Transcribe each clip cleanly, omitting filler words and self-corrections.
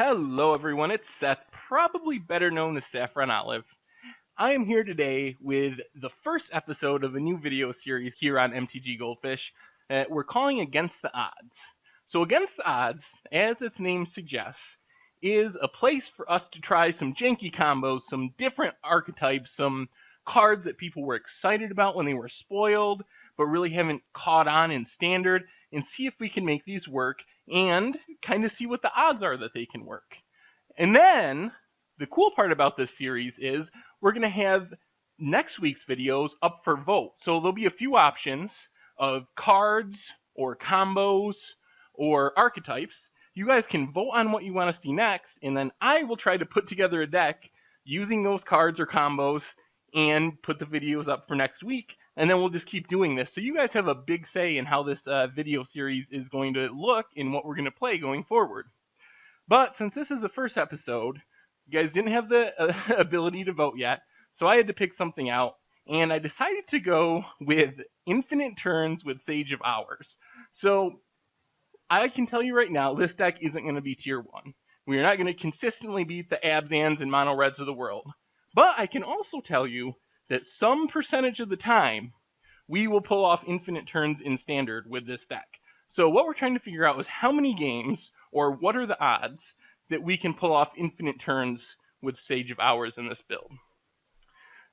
Hello everyone, it's Seth, probably better known as Saffron Olive. I am here today with the first episode of a new video series here on MTG Goldfish. We're calling Against the Odds. So Against the Odds, as its name suggests, is a place for us to try some janky combos, some different archetypes, some cards that people were excited about when they were spoiled, but really haven't caught on in Standard, and see if we can make these work and kind of see what the odds are that they can work. And then the cool part about this series is we're going to have next week's videos up for vote. So there'll be a few options of cards or combos or archetypes. You guys can vote on what you want to see next, and then I will try to put together a deck using those cards or combos and put the videos up for next week, and then we'll just keep doing this. So you guys have a big say in how this video series is going to look and what we're going to play going forward. But since this is the first episode, you guys didn't have the ability to vote yet, so I had to pick something out, and I decided to go with Infinite Turns with Sage of Hours. So I can tell you right now, this deck isn't going to be tier 1. We are not going to consistently beat the Abzans and Mono Reds of the world. But I can also tell you that some percentage of the time, we will pull off Infinite Turns in Standard with this deck. So what we're trying to figure out is how many games, or what are the odds, that we can pull off Infinite Turns with Sage of Hours in this build.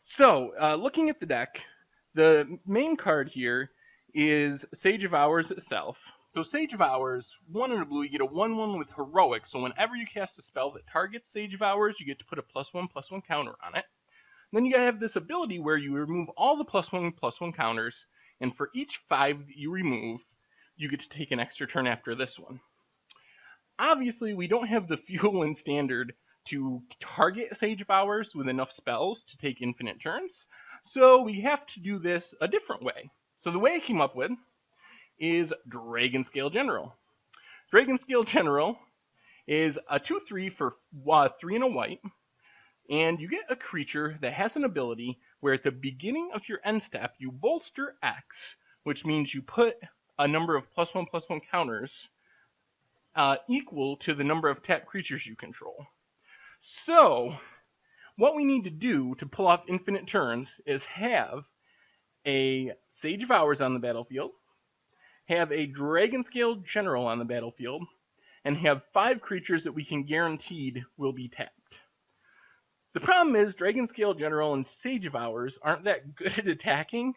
So, looking at the deck, the main card here is Sage of Hours itself. So Sage of Hours, 1 in a blue, you get a 1/1 with Heroic, so whenever you cast a spell that targets Sage of Hours, you get to put a +1/+1 counter on it. Then you have this ability where you remove all the +1/+1 counters, and for each 5 that you remove, you get to take an extra turn after this one. Obviously, we don't have the fuel in Standard to target Sage of Hours with enough spells to take infinite turns, so we have to do this a different way. So the way I came up with is Dragonscale General. Dragonscale General is a 2/3 for 3 and a white, and you get a creature that has an ability where at the beginning of your end step you bolster X, which means you put a number of +1/+1 counters equal to the number of tapped creatures you control. So what we need to do to pull off infinite turns is have a Sage of Hours on the battlefield, have a Dragonscale General on the battlefield, and have 5 creatures that we can guaranteed will be tapped. The problem is Dragonscale General and Sage of Hours aren't that good at attacking,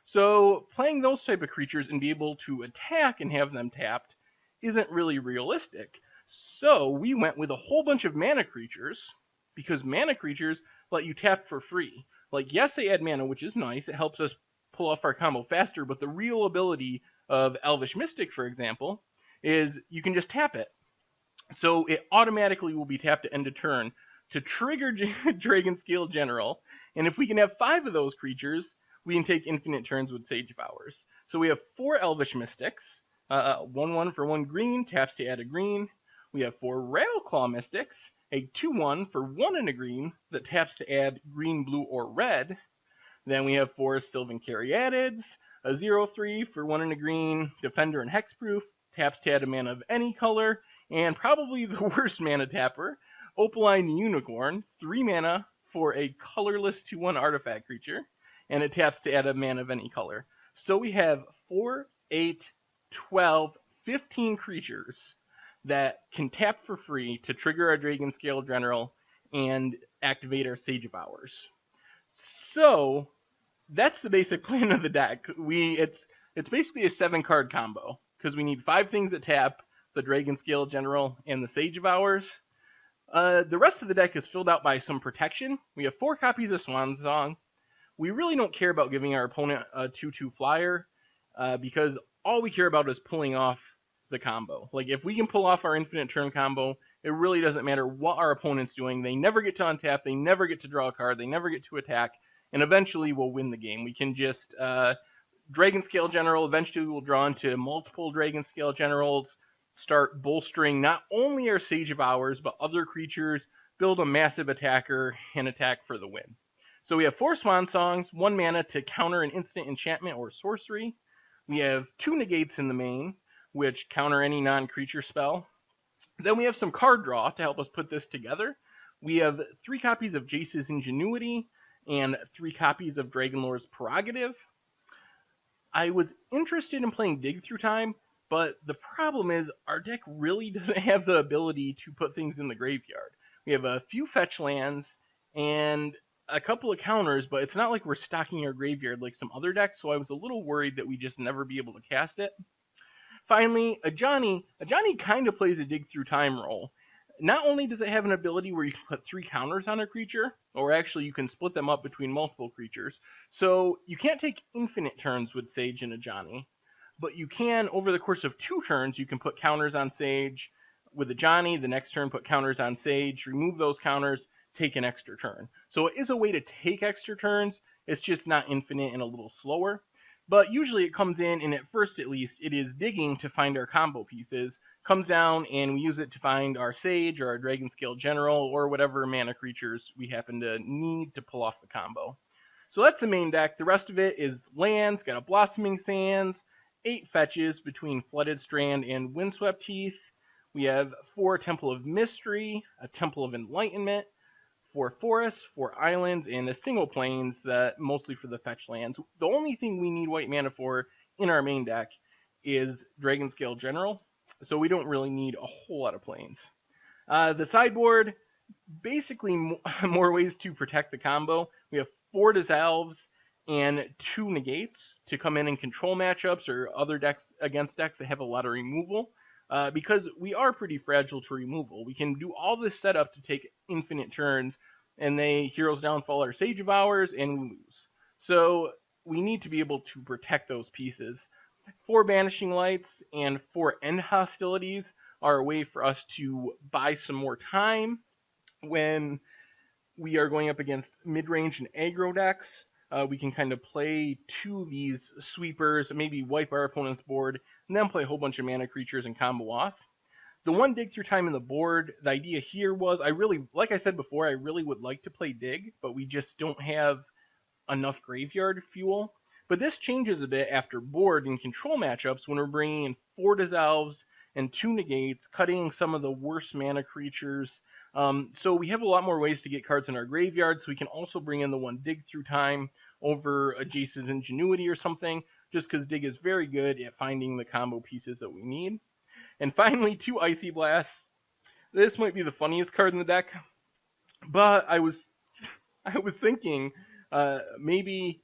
so playing those type of creatures and be able to attack and have them tapped isn't really realistic. So we went with a whole bunch of mana creatures, because mana creatures let you tap for free. Like, yes, they add mana, which is nice, it helps us pull off our combo faster, but the real ability of Elvish Mystic, for example, is you can just tap it. So it automatically will be tapped at end of turn to trigger Dragonscale General, and if we can have 5 of those creatures, we can take infinite turns with Sage of Hours. So we have 4 Elvish Mystics, 1/1 for 1 green, taps to add a green. We have 4 Rattleclaw Mystics, a 2/1 for 1 and a green that taps to add green, blue, or red. Then we have 4 Sylvan Caryatids, a 0/3 for 1 and a green, Defender and Hexproof, taps to add a mana of any color, and probably the worst mana tapper, Opaline the Unicorn, 3 mana for a colorless 2/1 artifact creature, and it taps to add a mana of any color. So we have 4, 8, 12, 15 creatures that can tap for free to trigger our Dragonscale General and activate our Sage of Hours. So that's the basic plan of the deck. It's basically a 7-card combo, because we need 5 things that tap, the Dragonscale General and the Sage of Hours. The rest of the deck is filled out by some protection. We have 4 copies of Swan Song. We really don't care about giving our opponent a 2/2 flyer, because all we care about is pulling off the combo. Like, if we can pull off our infinite turn combo, it really doesn't matter what our opponent's doing. They never get to untap, they never get to draw a card, they never get to attack, and eventually we'll win the game. We can just Dragonscale General, eventually we'll draw into multiple Dragonscale Generals, start bolstering not only our Sage of Hours, but other creatures, build a massive attacker, and attack for the win. So we have 4 Swan Songs, 1 mana to counter an instant enchantment or sorcery. We have 2 negates in the main, which counter any non-creature spell. Then we have some card draw to help us put this together. We have 3 copies of Jace's Ingenuity and 3 copies of Dragonlore's Prerogative. I was interested in playing Dig Through Time, but the problem is our deck really doesn't have the ability to put things in the graveyard. We have a few fetch lands and a couple of counters, but it's not like we're stocking our graveyard like some other decks, so I was a little worried that we just never be able to cast it. Finally, a Johnny kind of plays a Dig Through Time role. Not only does it have an ability where you can put 3 counters on a creature, or actually you can split them up between multiple creatures, so you can't take infinite turns with Sage and a Johnny, but you can, over the course of 2 turns, you can put counters on Sage with a Johnny, the next turn put counters on Sage, remove those counters, take an extra turn. So it is a way to take extra turns, it's just not infinite and a little slower. But usually it comes in, and at first at least, it is digging to find our combo pieces, comes down, and we use it to find our Sage or our Dragon Scale General or whatever mana creatures we happen to need to pull off the combo. So that's the main deck. The rest of it is lands, got a Blossoming Sands, 8 fetches between Flooded Strand and Windswept Heath. We have 4 Temple of Mystery, a Temple of Enlightenment, 4 forests, 4 islands, and a single plains that mostly for the fetch lands. The only thing we need white mana for in our main deck is Dragon Scale General, so we don't really need a whole lot of plains. The sideboard, basically more ways to protect the combo. We have 4 Dissolves and 2 Negates to come in and control matchups or other decks against decks that have a lot of removal. Because we are pretty fragile to removal. We can do all this setup to take infinite turns, and they Hero's Downfall or Sage of Ours, and we lose. So we need to be able to protect those pieces. 4 Banishing Lights and 4 End Hostilities are a way for us to buy some more time when we are going up against mid-range and aggro decks. We can kind of play 2 of these sweepers, maybe wipe our opponent's board, and then play a whole bunch of mana creatures and combo off. The 1 Dig Through Time in the board, the idea here was, like I said before, I really would like to play Dig, but we just don't have enough graveyard fuel. But this changes a bit after board and control matchups when we're bringing in 4 Dissolves and 2 Negates, cutting some of the worst mana creatures. So we have a lot more ways to get cards in our graveyard, so we can also bring in the 1 Dig Through Time over a Jace's Ingenuity or something, just because Dig is very good at finding the combo pieces that we need. And finally, 2 Icy Blasts. This might be the funniest card in the deck, but I was thinking maybe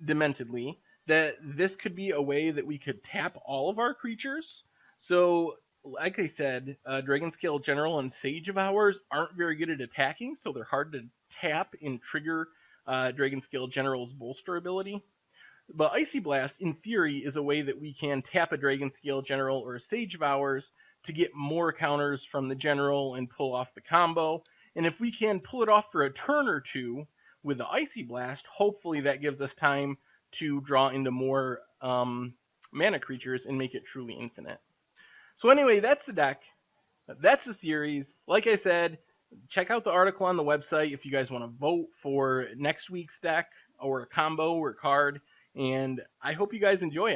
dementedly that this could be a way that we could tap all of our creatures. So, like I said, Dragon Scale General and Sage of Ours aren't very good at attacking, so they're hard to tap and trigger Dragon Scale General's bolster ability. But Icy Blast, in theory, is a way that we can tap a Dragon Scale General or a Sage of Ours to get more counters from the General and pull off the combo. And if we can pull it off for a turn or 2 with the Icy Blast, hopefully that gives us time to draw into more mana creatures and make it truly infinite. So anyway, that's the deck. That's the series. Like I said, check out the article on the website if you guys want to vote for next week's deck or a combo or card. And I hope you guys enjoy it.